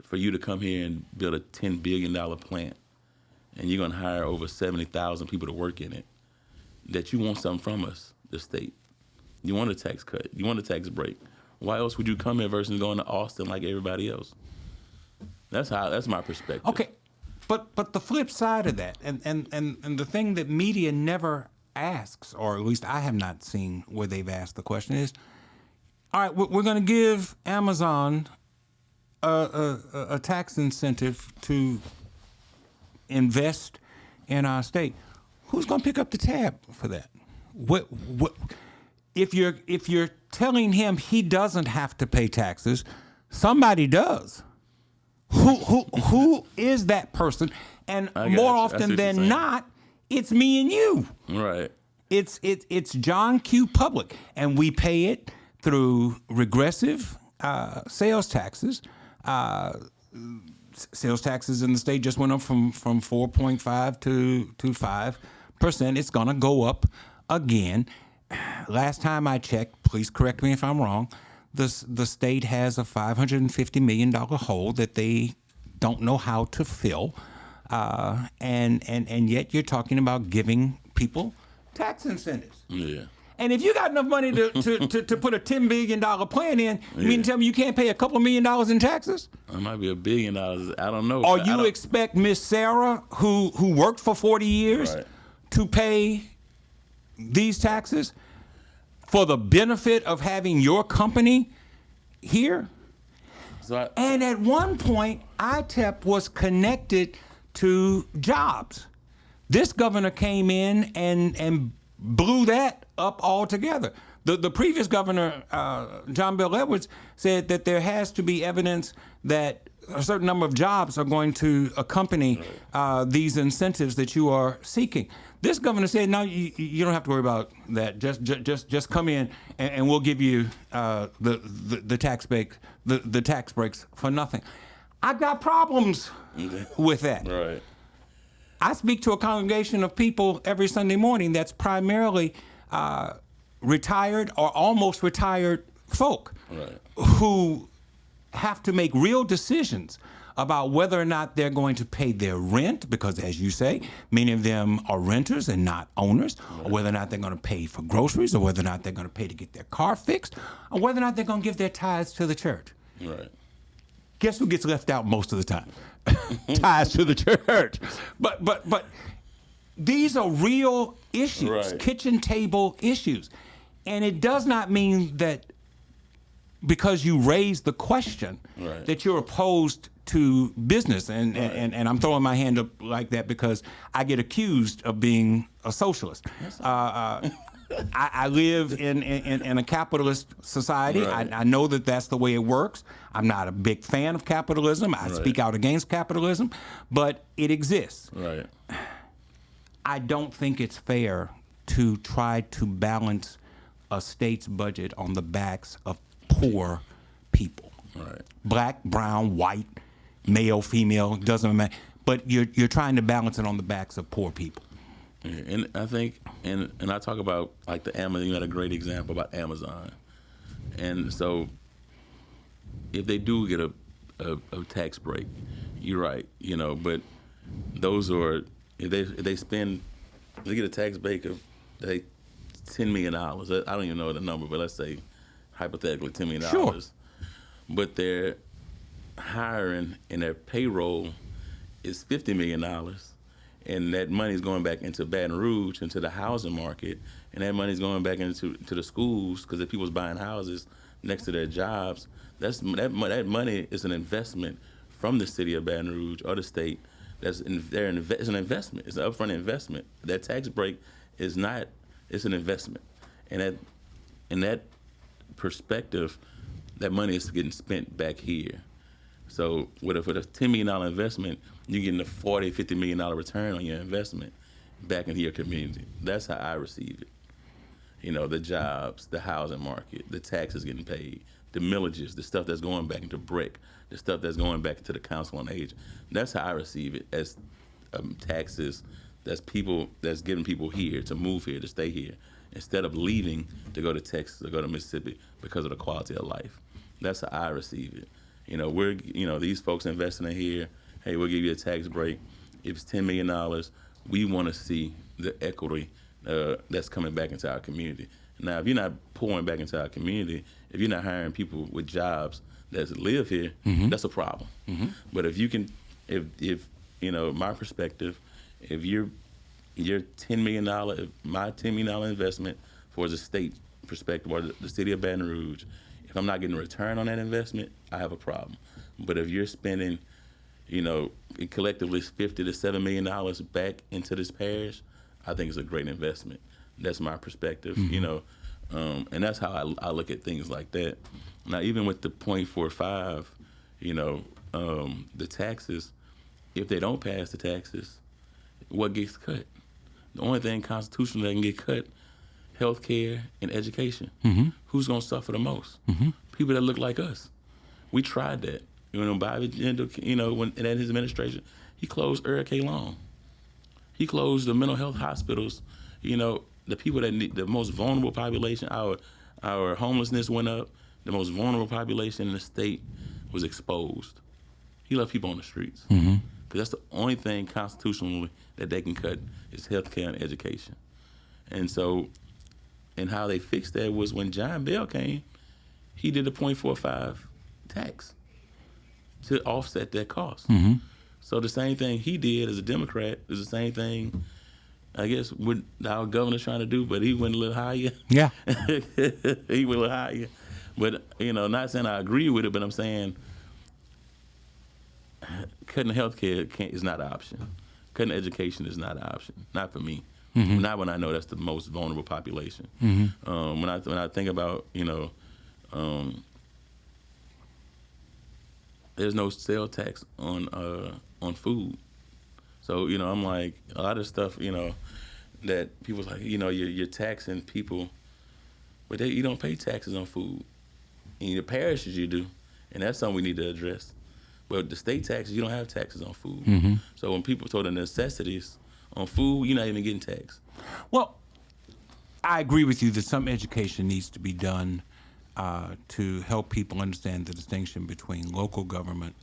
for you to come here and build a $10 billion plant, and you're going to hire over 70,000 people to work in it, that you want something from us, the state. You want a tax cut. You want a tax break. Why else would you come here versus going to Austin like everybody else? That's my perspective. Okay, but the flip side of that, and the thing that media never asks, or at least I have not seen where they've asked the question, is, all right, we're going to give Amazon a tax incentive to invest in our state. Who's going to pick up the tab for that? What if you're telling him he doesn't have to pay taxes, somebody does. Who is that person? And more often than not, it's me and you. Right. It's John Q. Public, and we pay it through regressive sales taxes. Sales taxes in the state just went up from 4.5 to 5%. It's gonna go up again. Last time I checked, please correct me if I'm wrong, the state has a $550 million hole that they don't know how to fill, and yet you're talking about giving people tax incentives. Yeah. And if you got enough money to put a $10 billion plan in, you mean to tell me you can't pay a couple $1 million in taxes? It might be $1 billion. I don't know. Or you expect Miss Sarah, who worked for 40 years, to pay these taxes for the benefit of having your company here? And at one point, ITEP was connected to jobs. This governor came in and blew that up altogether. The previous governor, John Bel Edwards, said that there has to be evidence that a certain number of jobs are going to accompany these incentives that you are seeking. This governor said, no, you don't have to worry about that. Just come in and we'll give you the tax breaks for nothing. I've got problems with that. Right. I speak to a congregation of people every Sunday morning that's primarily retired or almost retired folk who have to make real decisions about whether or not they're going to pay their rent, because, as you say, many of them are renters and not owners, or whether or not they're going to pay for groceries, or whether or not they're going to pay to get their car fixed, or whether or not they're going to give their tithes to the church. Right. Guess who gets left out most of the time? Ties to the church. But these are real issues, kitchen table issues. And it does not mean that because you raise the question that you're opposed to business. And I'm throwing my hand up like that because I get accused of being a socialist. I live in a capitalist society. I know that that's the way it works. I'm not a big fan of capitalism. I speak out against capitalism, but it exists. Right. I don't think it's fair to try to balance a state's budget on the backs of poor people. Right. Black, brown, white, male, female, doesn't matter. But you're trying to balance it on the backs of poor people. Yeah, and I think, and I talk about like the Amazon. You had a great example about Amazon, and so if they do get a tax break, you're right, But those are if they get a tax break of $10 million. I don't even know the number, but let's say hypothetically $10 million. Sure. But their hiring and their payroll is $50 million. And that money's going back into Baton Rouge, into the housing market, and that money's going back into the schools because the people's buying houses next to their jobs. That money is an investment from the city of Baton Rouge or the state. It's an investment. It's an upfront investment. That tax break is not. It's an investment, and in that perspective, that money is getting spent back here. So with a $10 million investment, you're getting a $40, $50 million return on your investment back into your community. That's how I receive it. The jobs, the housing market, the taxes getting paid, the millages, the stuff that's going back into BRIC, the stuff that's going back into the Council on Aging. That's how I receive it as taxes. That's getting people here to move here, to stay here, instead of leaving to go to Texas or go to Mississippi because of the quality of life. That's how I receive it. These folks investing in here, hey, we'll give you a tax break. If it's $10 million, we want to see the equity that's coming back into our community. Now, if you're not pouring back into our community, if you're not hiring people with jobs that live here, that's a problem. But if you can, if my perspective, if your $10 million, my $10 million investment for the state perspective or the city of Baton Rouge, if I'm not getting a return on that investment, I have a problem. But if you're spending, collectively $50 to $7 million back into this parish, I think it's a great investment. That's my perspective, and that's how I look at things like that. Now, even with the 0.45, the taxes, if they don't pass the taxes, what gets cut? The only thing constitutionally that can get cut, health care and education. Who's going to suffer the most? People that look like us. We tried that. Biden, when in his administration, he closed Eric K. Long. He closed the mental health hospitals. The people that need the most vulnerable population. Our homelessness went up. The most vulnerable population in the state was exposed. He left people on the streets. Because that's the only thing constitutionally that they can cut is health care and education. And so, and how they fixed that was when John Bell came, he did a 0.45 tax to offset that cost. So the same thing he did as a Democrat is the same thing, I guess, what our governor's trying to do, but he went a little higher. Yeah. He went a little higher. But, not saying I agree with it, but I'm saying cutting health care is not an option. Cutting education is not an option. Not for me. Not when I know that's the most vulnerable population. When I think about, there's no sales tax on food. So, I'm like, a lot of stuff, that people's like, you're taxing people, but you don't pay taxes on food. In the parishes you do, and that's something we need to address. But the state taxes, you don't have taxes on food. So when people talk the necessities on food, you're not even getting taxed. Well, I agree with you that some education needs to be done to help people understand the distinction between local government,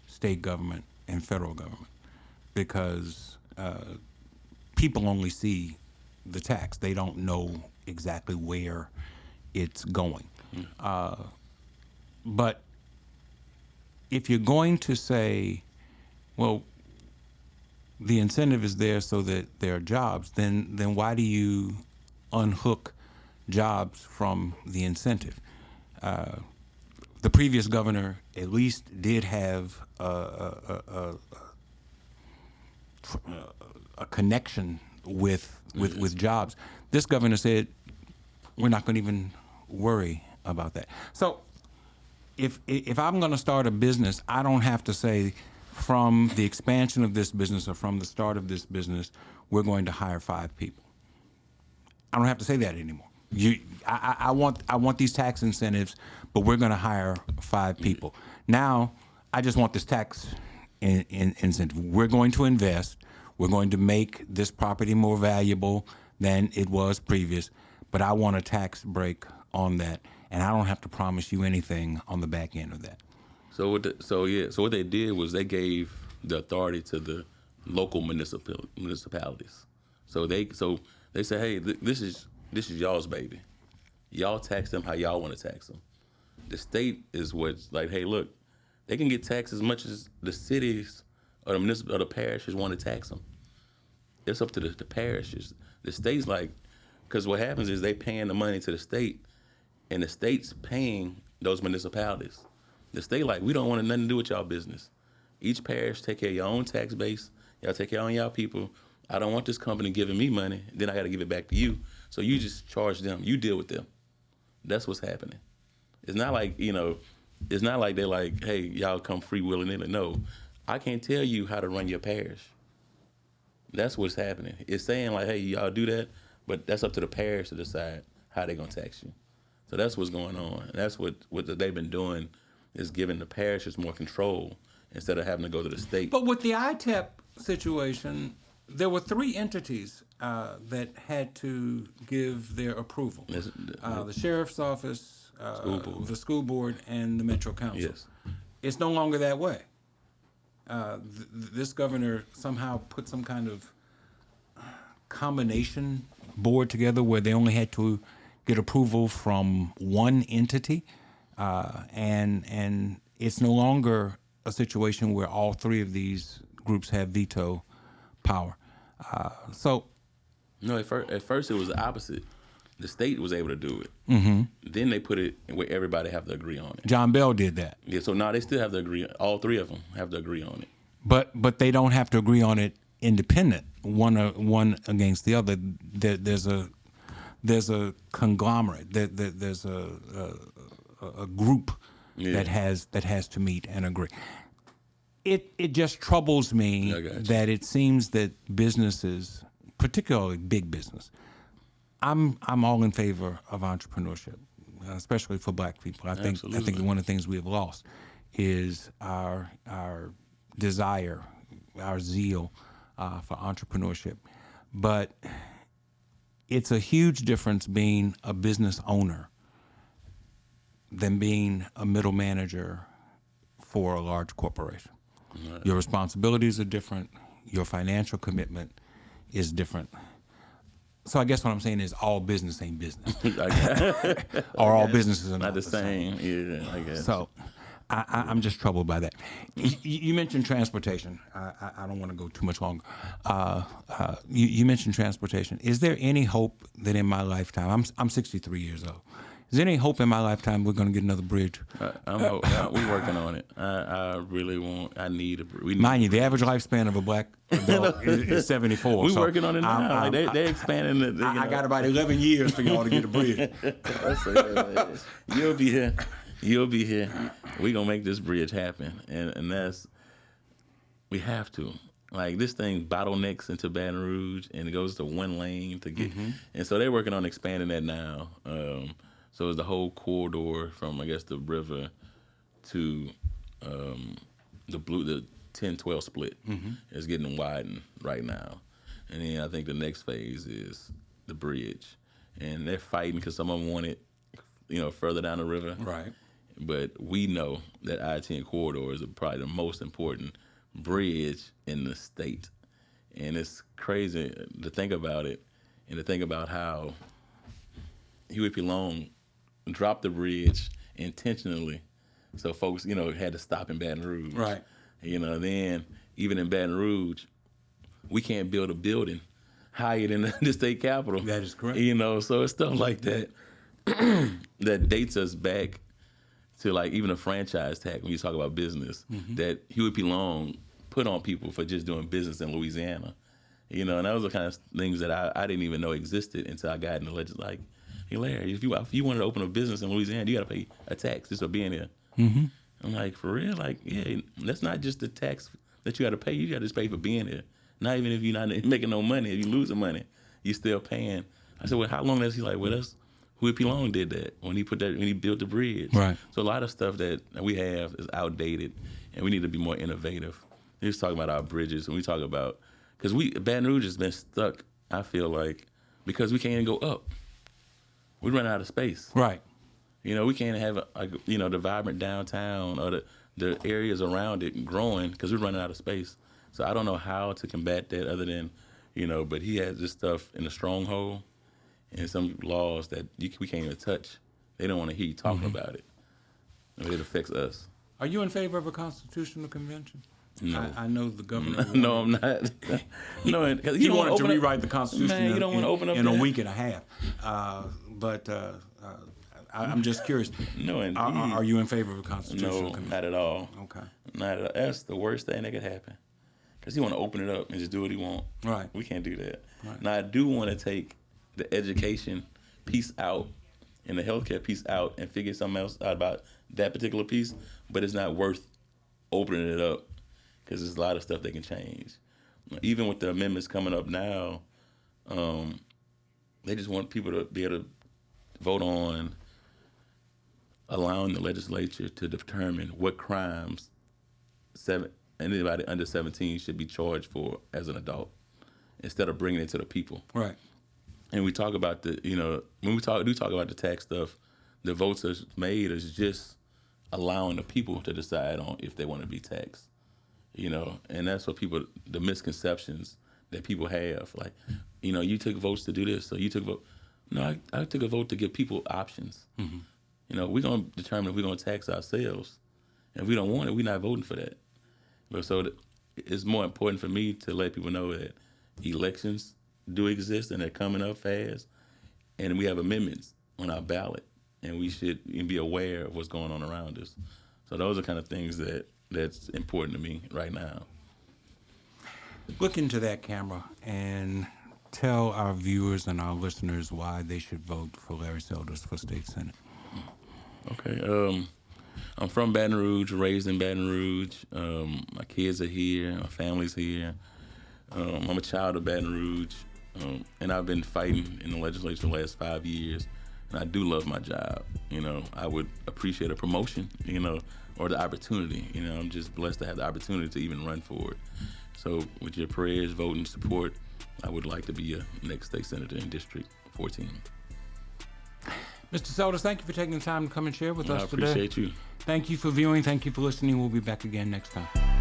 state government, and federal government. Because people only see the tax. They don't know exactly where it's going. But if you're going to say, well, the incentive is there so that there are jobs, then why do you unhook jobs from the incentive. The previous governor at least did have a connection with jobs. This governor said, we're not going to even worry about that. So if I'm going to start a business, I don't have to say from the expansion of this business or from the start of this business, we're going to hire 5 people. I don't have to say that anymore. I want these tax incentives, but we're going to hire 5 people. Now, I just want this tax incentive. We're going to invest. We're going to make this property more valuable than it was previous, but I want a tax break on that, and I don't have to promise you anything on the back end of that. So what they did was they gave the authority to the local municipalities. So they say, hey, this is y'all's baby. Y'all tax them how y'all want to tax them. The state is what's like, hey, look, they can get taxed as much as the cities or the parishes want to tax them. It's up to the parishes. The state's like, because what happens is they paying the money to the state, and the state's paying those municipalities. The state like, we don't want nothing to do with y'all business. Each parish take care of your own tax base. Y'all take care of y'all people. I don't want this company giving me money. Then I got to give it back to you. So you just charge them. You deal with them. That's what's happening. It's not like, it's not like they're like, hey, y'all come free willy-nilly. No, I can't tell you how to run your parish. That's what's happening. It's saying like, hey, y'all do that, but that's up to the parish to decide how they're going to tax you. So that's what's going on. And that's what they've been doing, is giving the parishes more control instead of having to go to the state. But with the ITEP situation, there were 3 entities that had to give their approval. The sheriff's office, the school board, and the Metro Council. Yes. It's no longer that way. This governor somehow put some kind of combination board together where they only had to get approval from one entity, and it's no longer a situation where all 3 of these groups have veto power. No, at first it was the opposite. The state was able to do it. Mm-hmm. Then they put it where everybody have to agree on it. John Bell did that. Yeah, so now they still have to agree. All 3 of them have to agree on it. But they don't have to agree on it independent, one against the other. There's a conglomerate. There's a group that has to meet and agree. It just troubles me that it seems that businesses, particularly big business, I'm all in favor of entrepreneurship, especially for Black people. I think one of the things we have lost is our desire, our zeal for entrepreneurship. But it's a huge difference being a business owner than being a middle manager for a large corporation. Right. Your responsibilities are different. Your financial commitment is different. So I guess what I'm saying is all business ain't business. Or all businesses are not the same. Yeah, I guess. So I'm just troubled by that. You mentioned transportation. I don't want to go too much longer. You mentioned transportation. Is there any hope that in my lifetime, I'm 63 years old, is there any hope in my lifetime we're going to get another bridge? We're working on it. I really want. I need a bridge. Mind you, the average lifespan of a Black adult is 74. We're working on it now. They're expanding it. I got about 11 years for y'all to get a bridge. You'll be here. You'll be here. We're going to make this bridge happen. And that's, we have to. Like, this thing bottlenecks into Baton Rouge, and it goes to one lane to get. Mm-hmm. And so they're working on expanding that now. So it's the whole corridor from, I guess, the river to the 10-12 split is getting widened right now. And then I think the next phase is the bridge. And they're fighting because some of them want it, further down the river. Right. But we know that I-10 corridor is probably the most important bridge in the state. And it's crazy to think about it and to think about how Huey P. Long dropped the bridge intentionally so folks, had to stop in Baton Rouge. Right. Then even in Baton Rouge, we can't build a building higher than the state capitol. That is correct. You know, so it's stuff like that that dates us back to like even a franchise tag when you talk about business that Huey P. Long put on people for just doing business in Louisiana. You know, and those are the kind of things that I didn't even know existed until I got in the legislature. Like, hey, Larry, if you wanted to open a business in Louisiana, you got to pay a tax just for being here. I'm like, for real? Like, yeah, that's not just the tax that you got to pay. You got to just pay for being here. Not even if you're not making no money. If you losing money, you still paying. I said, well, how long is he? Like, well, that's Huey P. Long did that when he built the bridge. Right. So a lot of stuff that we have is outdated, and we need to be more innovative. We just talk about our bridges, and we talk about because Baton Rouge has been stuck. I feel like because we can't even go up. We run out of space. Right. You know, we can't have the vibrant downtown or the areas around it growing because we're running out of space. So I don't know how to combat that other than, but he has this stuff in the stronghold and some laws that we can't even touch. They don't want to hear you talking about it. It affects us. Are you in favor of a constitutional convention? No. I know the governor. No, I'm not. No, he wanted to rewrite the Constitution man, you don't want to open up in a that. week and a half. But I'm just curious. No, indeed. Are you in favor of a constitutional No, convention? not at all. Okay. Not at all. That's the worst thing that could happen. Because he want to open it up and just do what he want. Right. We can't do that. Right. Now, I do want to take the education piece out and the healthcare piece out and figure something else out about that particular piece, but it's not worth opening it up because there's a lot of stuff they can change. Even with the amendments coming up now, they just want people to be able to vote on allowing the legislature to determine what crimes anybody under 17 should be charged for as an adult instead of bringing it to the people. Right. And we talk about when we talk about the tax stuff, the votes are made is just allowing the people to decide on if they want to be taxed. And that's what the misconceptions that people have. Like, you took votes to do this, so you took vote. No, I took a vote to give people options. We're going to determine if we're going to tax ourselves. And if we don't want it, we're not voting for that. But so it's more important for me to let people know that elections do exist and they're coming up fast. And we have amendments on our ballot. And we should be aware of what's going on around us. So those are kind of things that's important to me right now. Look into that camera and tell our viewers and our listeners why they should vote for Larry Selders for state senate. Okay. I'm from Baton Rouge, raised in Baton Rouge. My kids are here. My family's here. I'm a child of Baton Rouge. And I've been fighting in the legislature for the last 5 years. And I do love my job. I would appreciate a promotion, or the opportunity. I'm just blessed to have the opportunity to even run for it. So with your prayers, vote, and support, I would like to be a next state senator in District 14. Mr. Selders, thank you for taking the time to come and share with us today. I appreciate you. Thank you for viewing. Thank you for listening. We'll be back again next time.